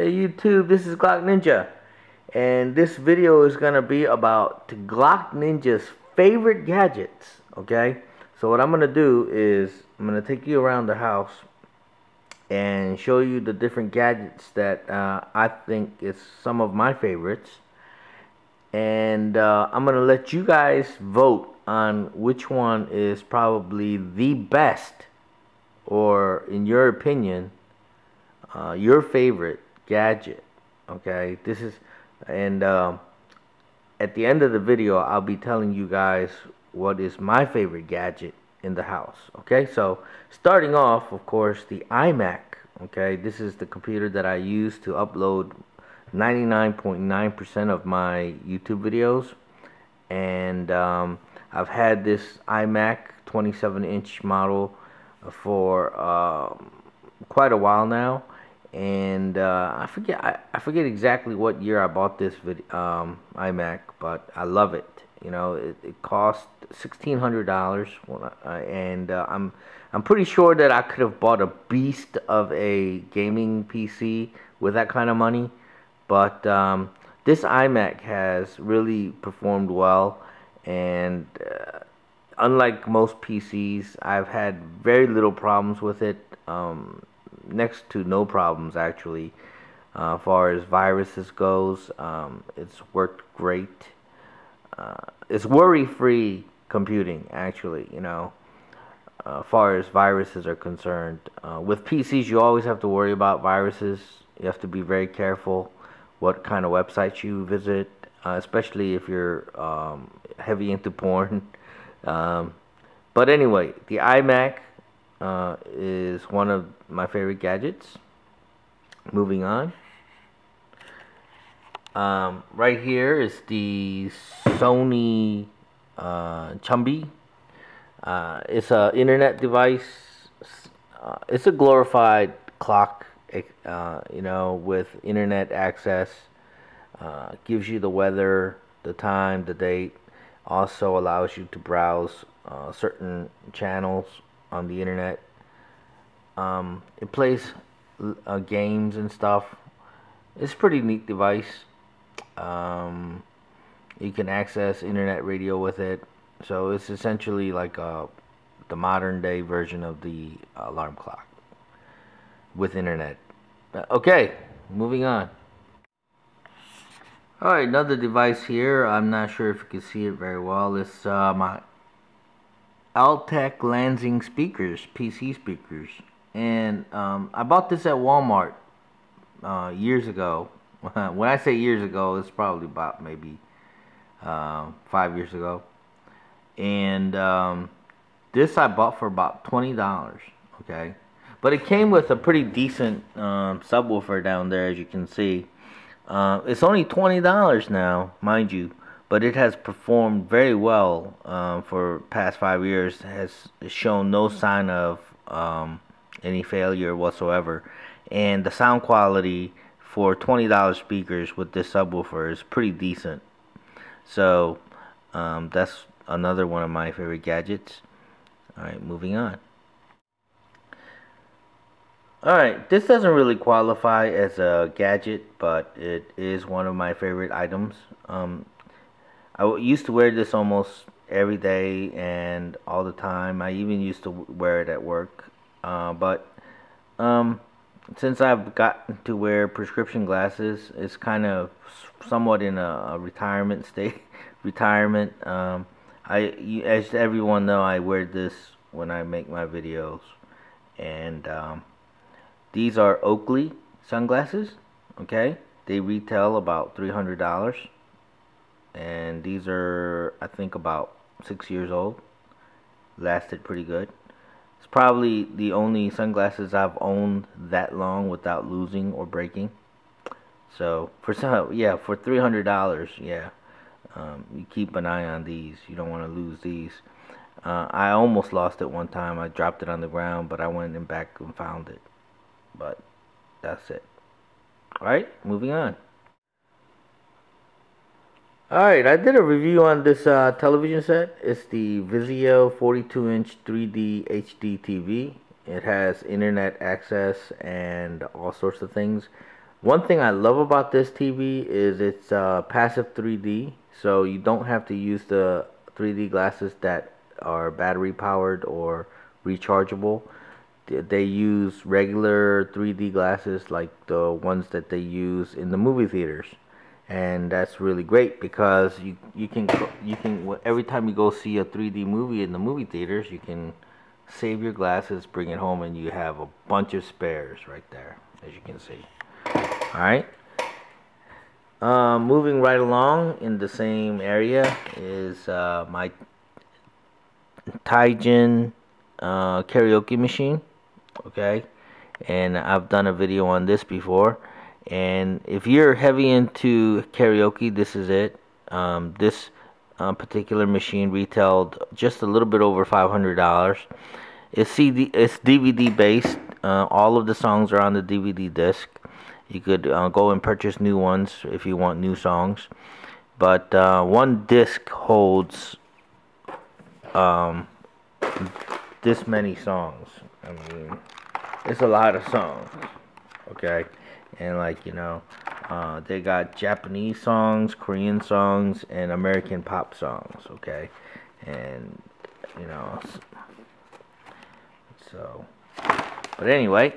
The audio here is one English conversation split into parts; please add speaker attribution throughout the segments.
Speaker 1: Hey YouTube, this is Glock Ninja, and this video is gonna be about Glock Ninja's favorite gadgets. Okay, so what I'm gonna do is I'm gonna take you around the house and show you the different gadgets that I think is some of my favorites, and I'm gonna let you guys vote on which one is probably the best, or in your opinion, your favorite gadget. Okay, this is, and at the end of the video I'll be telling you guys what is my favorite gadget in the house. Okay, so starting off, of course, the iMac. Okay, this is the computer that I use to upload 99.9% of my YouTube videos, and I've had this iMac 27-inch model for quite a while now. And I forget exactly what year I bought this iMac, but I love it. You know, it cost $1,600, and I'm pretty sure that I could have bought a beast of a gaming PC with that kind of money. But this iMac has really performed well, and unlike most PCs, I've had very little problems with it. Next to no problems, actually. As far as viruses goes, it's worked great. It's worry-free computing, actually, you know, as far as viruses are concerned. With PCs, you always have to worry about viruses. You have to be very careful what kind of websites you visit, especially if you're heavy into porn. But anyway, the iMac is one of my favorite gadgets. Moving on. Right here is the Sony Chumby. It's an internet device. It's a glorified clock, you know, with internet access. Gives you the weather, the time, the date. Also allows you to browse certain channels on the internet. It plays games and stuff. It's a pretty neat device. You can access internet radio with it, so it's essentially like the modern day version of the alarm clock with internet. Okay, moving on. Alright, another device here. I'm not sure if you can see it very well. It's my Altec Lansing speakers, PC speakers, and I bought this at Walmart years ago. When I say years ago, it's probably about maybe 5 years ago, and this I bought for about $20. Okay, but it came with a pretty decent subwoofer down there, as you can see. It's only $20 now, mind you. But it has performed very well for past 5 years. Has shown no sign of any failure whatsoever, and the sound quality for $20 speakers with this subwoofer is pretty decent. So that's another one of my favorite gadgets. Alright, moving on. Alright, this doesn't really qualify as a gadget, but it is one of my favorite items. I used to wear this almost every day and all the time. I even used to wear it at work. But since I've gotten to wear prescription glasses, it's kind of somewhat in a retirement state. As everyone know, I wear this when I make my videos. And these are Oakley Sunglasses. Okay, they retail about $300. And these are, I think, about 6 years old. Lasted pretty good. It's probably the only sunglasses I've owned that long without losing or breaking. So for for $300, yeah, you keep an eye on these. You don't want to lose these. I almost lost it one time. I dropped it on the ground, but I went and back and found it. But that's it. All right, moving on. Alright, I did a review on this television set. It's the Vizio 42-inch 3D HD TV. It has internet access and all sorts of things. One thing I love about this TV is it's passive 3D, so you don't have to use the 3D glasses that are battery powered or rechargeable. They use regular 3D glasses like the ones that they use in the movie theaters, and that's really great because you can every time you go see a 3D movie in the movie theaters, you can save your glasses, bring it home, and you have a bunch of spares right there, as you can see. Alright, moving right along in the same area is my Taijin karaoke machine. Okay, and I've done a video on this before, and if you're heavy into karaoke, this is it. This particular machine retailed just a little bit over $500. It's DVD based. All of the songs are on the DVD disc. You could go and purchase new ones if you want new songs, but one disc holds this many songs. I mean, it's a lot of songs, okay? And like, you know, they got Japanese songs, Korean songs, and American pop songs, okay? And, you know, so, but anyway,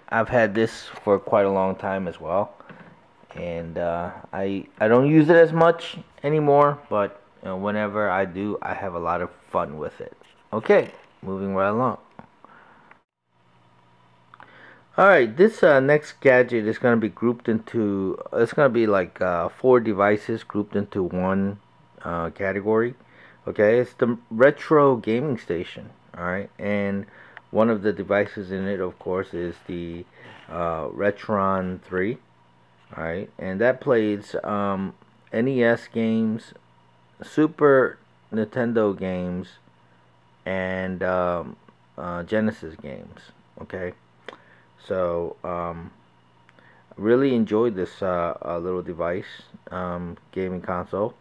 Speaker 1: I've had this for quite a long time as well, and I don't use it as much anymore, but you know, whenever I do, I have a lot of fun with it. Okay, moving right along. Alright, this next gadget is going to be grouped into, it's going to be like 4 devices grouped into one category. Okay, it's the retro gaming station. Alright, and one of the devices in it, of course, is the Retron 3. Alright, and that plays NES games, Super Nintendo games, and Genesis games. Okay, so really enjoyed this little device, gaming console,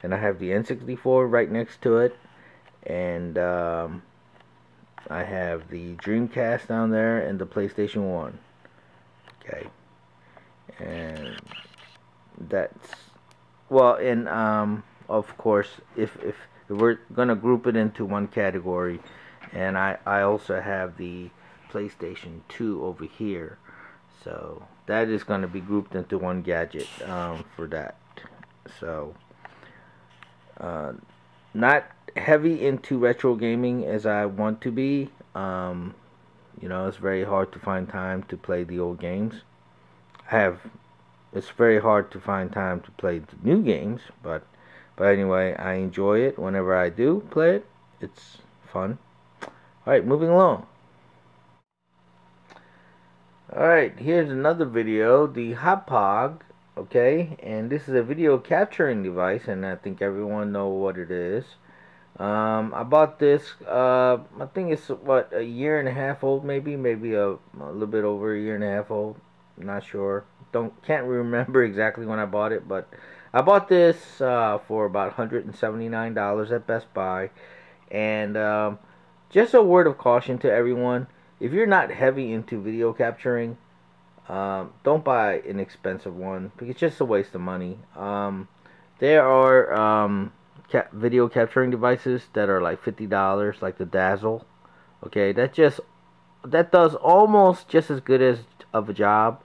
Speaker 1: and I have the N64 right next to it, and I have the Dreamcast down there and the PlayStation 1. Okay, and that's, well, and of course, if we're gonna group it into one category, and I also have the PlayStation 2 over here, so that is going to be grouped into one gadget for that. So not heavy into retro gaming as I want to be. You know, it's very hard to find time to play the old games. It's very hard to find time to play the new games, but anyway, I enjoy it whenever I do play it. It's fun. Alright, moving along. Alright, here's another video, the Hauppage, okay, and this is a video capturing device, and I think everyone know what it is. I bought this, I think it's, what, a year and a half old, maybe a little bit over a year and a half old, not sure, can't remember exactly when I bought it, but I bought this for about $179 at Best Buy, and just a word of caution to everyone: if you're not heavy into video capturing, don't buy an expensive one because it's just a waste of money. There are video capturing devices that are like $50, like the Dazzle. Okay, that does almost just as good of a job.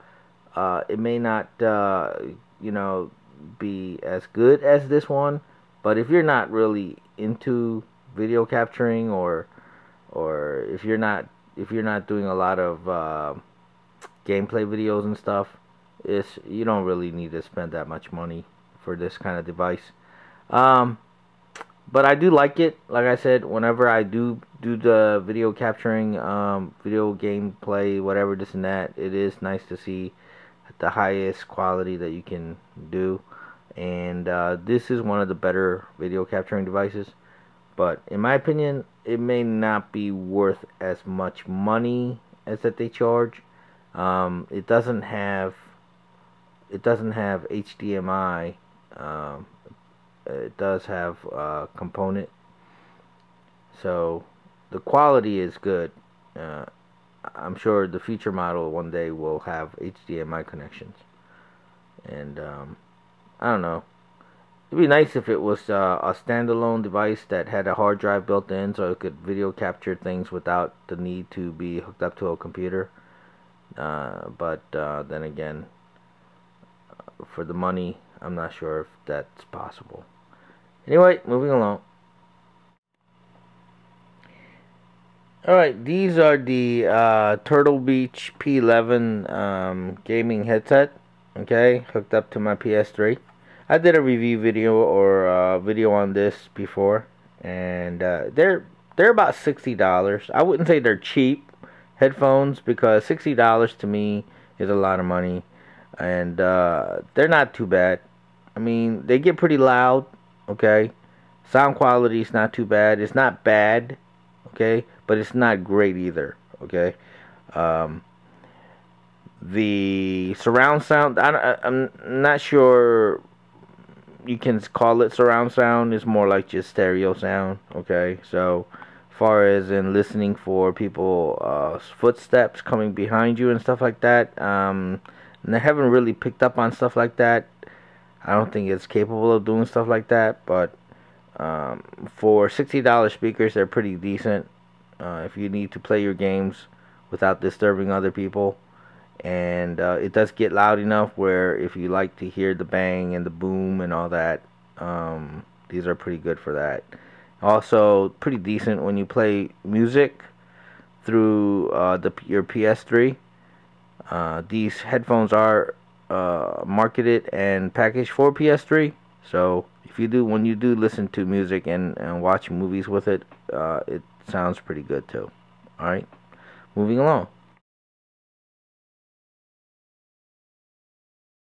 Speaker 1: It may not, you know, be as good as this one, but if you're not really into video capturing, or if you're not doing a lot of gameplay videos and stuff, you don't really need to spend that much money for this kind of device. But I do like it. Like I said, whenever I do the video capturing, video gameplay, whatever, this and that, it is nice to see the highest quality that you can do. And this is one of the better video capturing devices. But in my opinion, it may not be worth as much money as that they charge. It doesn't have HDMI. It does have a component, so the quality is good. I'm sure the future model one day will have HDMI connections. And I don't know. It'd be nice if it was a standalone device that had a hard drive built in, so it could video capture things without the need to be hooked up to a computer. But then again, for the money, I'm not sure if that's possible. Anyway, moving along. Alright, these are the Turtle Beach P11 gaming headset. Okay, hooked up to my PS3. I did a review video or video on this before, and they're about $60. I wouldn't say they're cheap headphones, because $60 to me is a lot of money, and they're not too bad. I mean, they get pretty loud. Okay, sound quality is not too bad. It's not bad. Okay, but it's not great either. Okay. The surround sound, I'm not sure you can call it surround sound. It's more like just stereo sound. Okay, so far as in listening for people footsteps coming behind you and stuff like that, and I haven't really picked up on stuff like that. I don't think it's capable of doing stuff like that, but for $60 speakers, they're pretty decent if you need to play your games without disturbing other people. And it does get loud enough where if you like to hear the bang and the boom and all that, these are pretty good for that. Also, pretty decent when you play music through your PS3. These headphones are marketed and packaged for PS3. So when you do listen to music and watch movies with it, it sounds pretty good too. Alright, moving along.